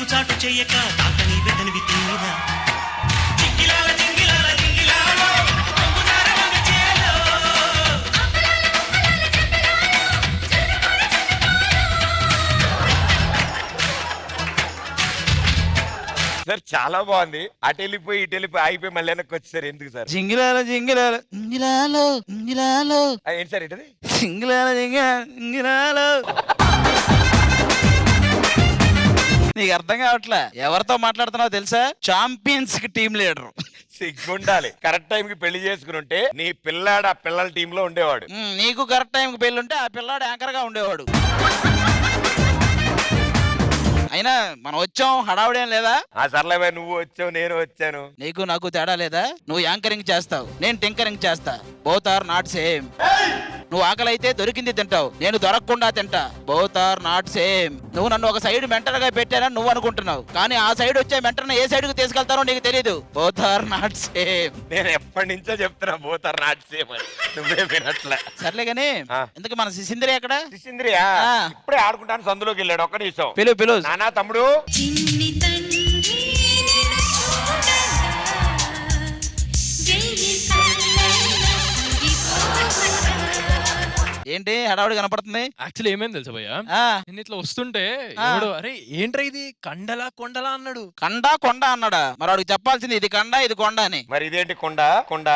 సిగ్గుచాటు చెయ్యక తాకని వెతనివి తీరా జింగిలాల జింగిలాల జింగిలాలో పొంగుదార వంగ చేలో సార్ చాలా బాగుంది. అటు వెళ్ళిపోయి ఇటు వెళ్ళిపోయి అయిపోయి మళ్ళీ వెనక్కి వచ్చేసారు ఎందుకు సార్? జింగిలాల జింగిలాల జింగిలాలో జింగిలాలో ఏంటి సార్ ఏంటది? జింగిలాల జింగిలాలో నీకు అర్థం కావట్లే ఎవరితో మాట్లాడుతున్నావు తెలుసా? చాంపియన్స్ కి టీం లీడర్. సిగ్గుండాలి. కరెక్ట్ టైం కి పెళ్లి చేసుకుని ఉంటే నీ పిల్లాడు ఆ పిల్లల టీమ్ లో ఉండేవాడు. నీకు కరెక్ట్ టైం కి పెళ్లి ఉంటే ఆ పిల్లాడు యాంకర్ గా ఉండేవాడు. అయినా మనం వచ్చాం హడావుడేం లేదా? ఆ సర్లేవే, నువ్వు వచ్చావు నేను వచ్చాను. నీకు నాకు తేడా లేదా? నువ్వు యాంకరింగ్ చేస్తావు, నేను టింకరింగ్ చేస్తా. Both are not same. నువ్వు ఆకలి అయితే దొరికింది తింటావు, నేను దొరకకుండా తింటా. Both are not same. నువ్వు నన్ను ఒక సైడ్ మెంటర్ గా పెట్టానని నువ్వు అనుకుంటున్నావు, కానీ ఆ సైడ్ వచ్చే మెంటర్ని ఏ సైడ్ కు తీసుకెళ్తారో నీకు తెలియదు. Both are not same. నేను ఎప్పటి నుంచో చెప్తున్నా బోత్ ఆర్ నాట్ సేమ్ అని, నువ్వే వినట్లే. సర్లే గానీ ఎందుకు మన సిసింద్రి ఎక్కడ? సిసింద్రియా ఇప్పుడే ఆడుకుంటాను, సందులోకి వెళ్ళాడు. ఒక్క నిమిషం. పిలు నానా తమ్ముడు. ఏంటి హడావుడి కనపడుతుంది? యాక్చువల్లీ ఏమైంది తెలుసా భయ్యా, నేను ఇట్లా వస్తుంటే అరే ఏంట్రా ఇది కండలా కొండలా అన్నాడు. కండ కొండ అన్నాడా? మరి వాడికి చెప్పాల్సింది ఇది కండ ఇది కొండ అని. మరి ఇదేంటి కొండ కొండ?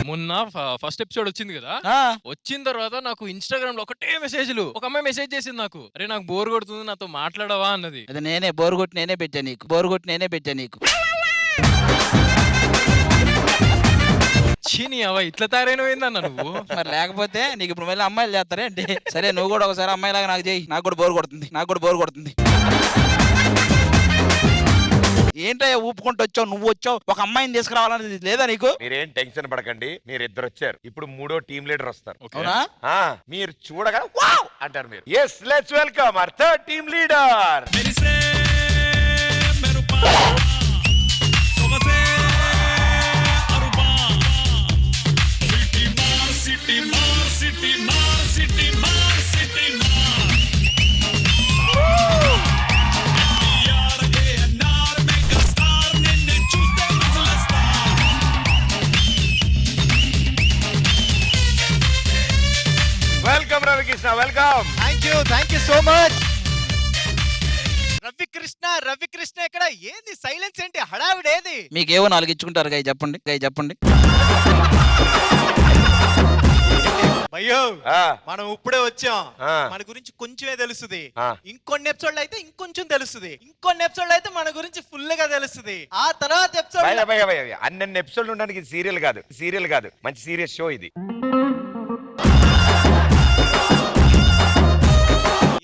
మొన్న ఫస్ట్ ఎపిసోడ్ వచ్చింది కదా, వచ్చిన తర్వాత నాకు ఇన్స్టాగ్రామ్ లో ఒకటే మెసేజ్లు. ఒక అమ్మాయి మెసేజ్ చేసింది నాకు, అరే నాకు బోర్ కొడుతుంది నాతో మాట్లాడవా అన్నది. అది నేనే బోర్ కొట్టి నేనే పెట్టా నీకు, బోర్ కొట్టి నేనే పెట్టా నీకు. చీని అవ ఇట్లా తయారైనవేందన్న నువ్వు? మరి లేకపోతే నీకు ఇప్పుడు మళ్ళీ అమ్మాయిలు చేస్తారే ఏంటి? సరే నువ్వు కూడా ఒకసారి అమ్మాయిలాగా నాకు చేయి, నాకు కూడా బోర్ కొడుతుంది, నాకు కూడా బోర్ కొడుతుంది. ఏంటయ్యా ఊపుకుంటూ వచ్చావు? నువ్వు వచ్చావు, ఒక అమ్మాయిని తీసుకురావాలనేది లేదా నీకు? మీరేం టెన్షన్ పడకండి, మీరు ఇద్దరు వచ్చారు. ఇప్పుడు మూడో టీమ్ లీడర్ వస్తారు. అవునా? మీరు చూడగా వావ్ అంటారు మీరు. yes let's welcome our third team leader. Welcome Ravikrishna, welcome. Thank you so much. Ravikrishna ఇక్కడ ఏంది సైలెన్స్ ఏంటి, హడావిడి ఏది? మీకేవో 4 ఇచ్చుకుంటారు గాయ చెప్పండి, గాయ చెప్పండి. అయ్యో మనం ఇప్పుడే వచ్చాం, మన గురించి కొంచెమే తెలుస్తుంది. ఇంకొన్ని ఎపిసోడ్లు అయితే ఇంకొంచెం తెలుస్తుంది, ఇంకొన్ని ఎపిసోడ్లు అయితే మన గురించి ఫుల్ గా తెలుస్తుంది. ఆ తర్వాత ఎపిసోడ్ అన్ని ఎపిసోడ్లు ఉండడానికి సీరియల్ కాదు, మంచి సీరియస్ షో ఇది.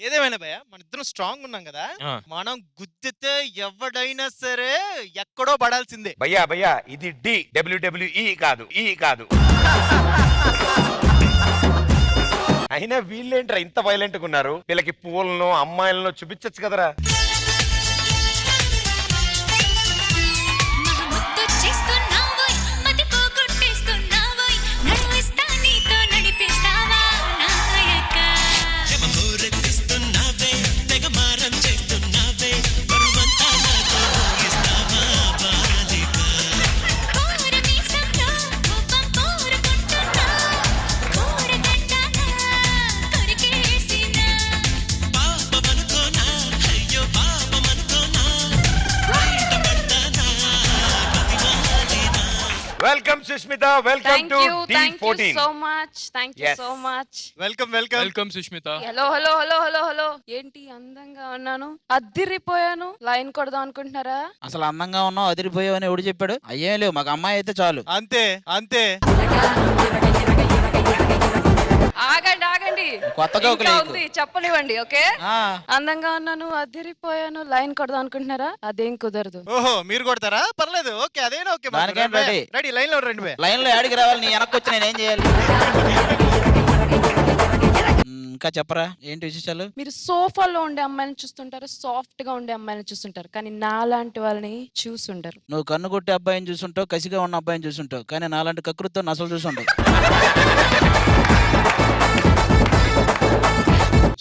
ఏదేమైనా భయ మన ఇద్దరం స్ట్రాంగ్ ఉన్నాం కదా, మనం గుద్దితే ఎవడైనా సరే ఎక్కడో పడాల్సిందే. భయ్యా ఇది WWE కాదు. అయినా వీళ్ళేంట్రా ఇంత వైలెంట్ గా ఉన్నారు? వీళ్ళకి పూలను అమ్మాయిలను చూపించచ్చు కదరా. Welcome Sushmita, welcome to T14. Thank you so much. Welcome Sushmita. Hello. ఏంటి అందంగా ఉన్నాను, అద్దిరిపోయాను, లైన్ కొడదాం అనుకుంటున్నారా? అసలు అందంగా ఉన్నావు అదిరిపోయావు అని ఎవడు చెప్పాడు? అయ్యేం లేవు, మాకు అమ్మాయి అయితే చాలు. అంతే. ఆగండి, కొత్తగా ఉంది చెప్పనివ్వండి. ఓకే, అందంగా ఉన్నాను అదిరిపోయాను, లైన్ కొడదాం అనుకుంటున్నారా? అదేం కుదరదు. ఓహో మీరు కొడతారా? పర్లేదు, ఓకే అదేనా ఓకే. రెడీ లైన్ లో రండి. లైన్ లో యాడికి రావాలి, నీ వెనక్కి వచ్చి నేనేం చేయాలి? ఇంకా చెప్పరా, ఏంటి విశేషాలు? మీరు సోఫాలో ఉండే అమ్మాయిని చూస్తుంటారు, సాఫ్ట్ గా ఉండే అమ్మాయిని చూస్తుంటారు, కానీ నాలాంటి వాళ్ళని చూసుంటారు. నువ్వు కన్ను కొట్టే అబ్బాయిని చూసుంటావు, కసిగా ఉన్న అబ్బాయిని చూసుంటావు, కానీ నాలాంటి కకృతితో అసలు చూసుంటావు.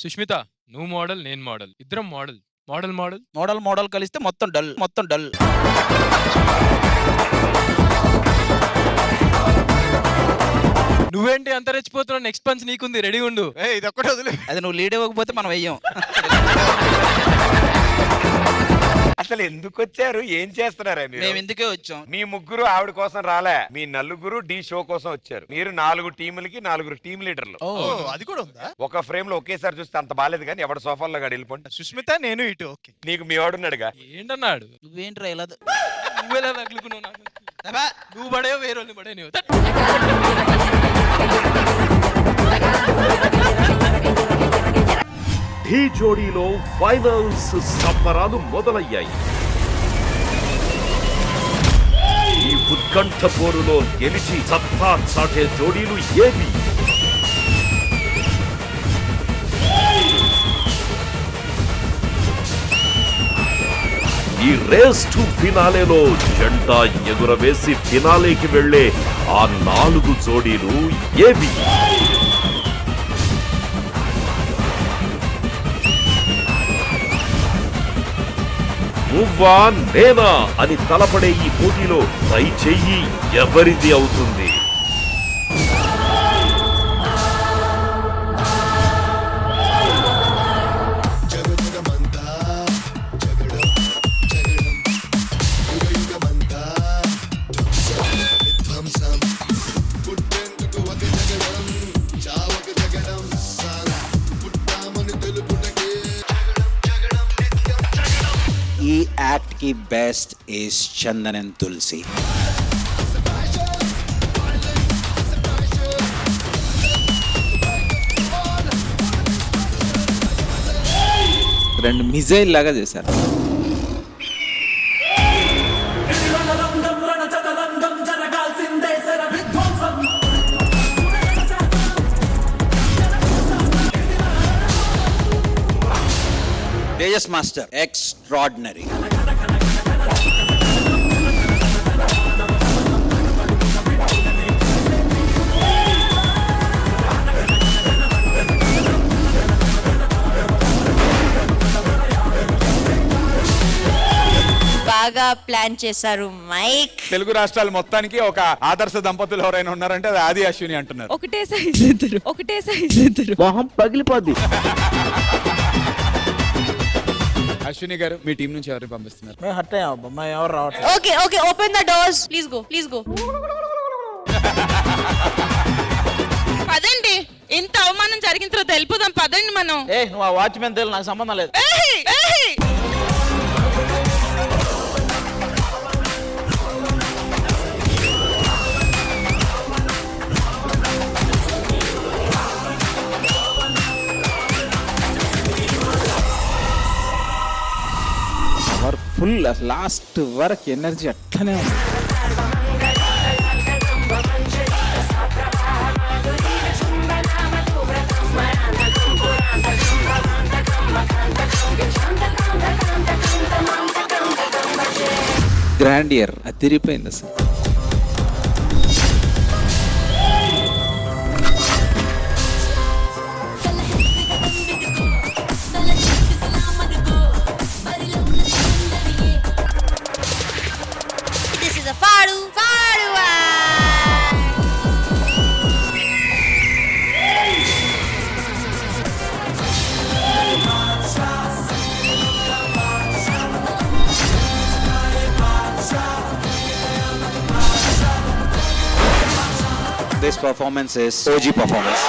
సుష్మిత నువ్వు మోడల్ నేను మోడల్ ఇద్దరం model model model model model కలిస్తే మొత్తం డల్ మొత్తం డల్. నువ్వేంటి అంత రెచ్చిపోతున్నావు? నెక్స్ట్ పంచ్ నీకుంది, రెడీ ఉండు. ఇది ఒక్కటే వదిలే. అది నువ్వు లీడ్ ఇవ్వకపోతే మనం వెయ్యం. అసలు ఎందుకు వచ్చారు? ఏం చేస్తున్నారా మేము మీరు? ఇందుకే వచ్చాం. మీ ముగ్గురు ఆవిడ కోసం రాలే, మీ నలుగురు డి షో కోసం వచ్చారు. మీరు 4 టీములకి 4 టీమ్ లీడర్లు. అది కూడా ఉందా? ఒక ఫ్రేమ్ లో ఒకేసారి చూస్తే అంత బాలేదు కానీ ఎవడ సోఫాల్లో గాడి వెళ్ళిపోండి. సుష్మిత నేను ఇటు. ఓకే, నీకు మీ వాడున్నాడుగా. ఏంటన్నాడు? నువ్వేంట్రా ఇలా నువ్వెలా తగులుకున్నావు నాకు? నువ్వు పడేవో వేరే వాళ్ళని పడే నువ్వు. ఢీ జోడీలో ఫైనల్స్ సంబరాలు మొదలయ్యాయి. ఈ ఉత్కంఠ పోరులో గెలిచి సత్తా చాటే జోడీలు ఏవి? ఈ రేస్ టు ఫినాలేలో జెండా ఎగురవేసి ఫినాలేకి వెళ్లే ఆ 4 జోడీలు ఏవి? నువ్వా నేనా అని తలపడే ఈ పోటీలో పై చెయ్యి ఎవరిది అవుతుంది? ఈ యాక్ట్ కి బెస్ట్ ఇస్ చందన్ అండ్ తులసి. రెండు మిజైల్ లాగా చేశారు. Tejas master extraordinary. బాగా ప్లాన్ చేశారు మైక్. తెలుగు రాష్ట్రాలు మొత్తానికి ఒక ఆదర్శ దంపతులు ఎవరైనా ఉన్నారంటే అది ఆది అశ్విని అంటున్నారు. ఒకటే సైజ్ ఇద్దరు మొహం పగిలిపోద్ది. అశ్విని గారు మీ టీం నుంచి ఎవరిని పంపిస్తున్నారు? మేము హట్ అయ్యాం, మా ఎవరు రావట్లేదు. Okay okay, open the doors. Please go. పదండి, ఇంత అవమానం జరిగిన తర్వాత వెళ్ళిపోదాం. పదండి మనం. నువ్వు ఆ వాచ్మెన్ తెలియదు, నాకు సంబంధం లేదు. ఫుల్ లాస్ట్ వరకు ఎనర్జీ అట్లనే ఉంది. గ్రాండియర్ అదిరిపోయింది అసలు. This performance is OG performance.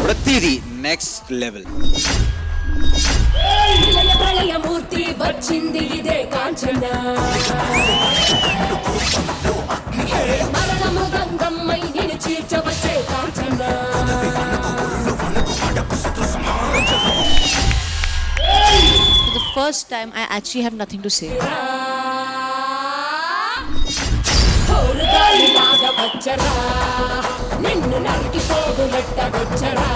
ప్రతిదీ నెక్స్ట్ లెవెల్. ప్రళయమూర్తి వచ్చింది ఇదే కాంచన, మరణము గంగమ్మై నిన్ను చీర్చవచ్చే Kanchana. first time I actually have nothing to say. హోరుగాలిలాగా వచ్చరా నిన్ను నరికి పోగులెట్టగొచ్చరా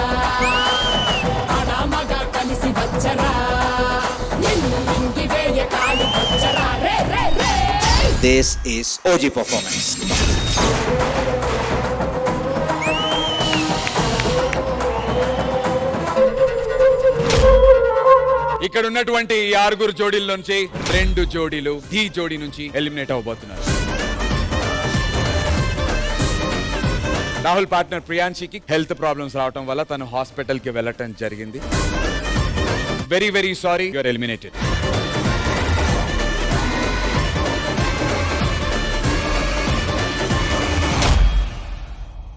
ఆడామగా కలిసి వచ్చరా నిన్ను మింగివేయ కాలి వచ్చరా రే రే రే. This is OG performance. ఇక్కడ ఉన్నటువంటి ఈ 6 జోడీల నుంచి 2 జోడీలు ఈ జోడీ నుంచి ఎలిమినేట్ అవబోతున్నారు. రాహుల్ పార్ట్నర్ ప్రియాంశికి హెల్త్ ప్రాబ్లమ్స్ రావడం వల్ల తను హాస్పిటల్ కి వెళ్ళటం జరిగింది. Very sorry, you are eliminated.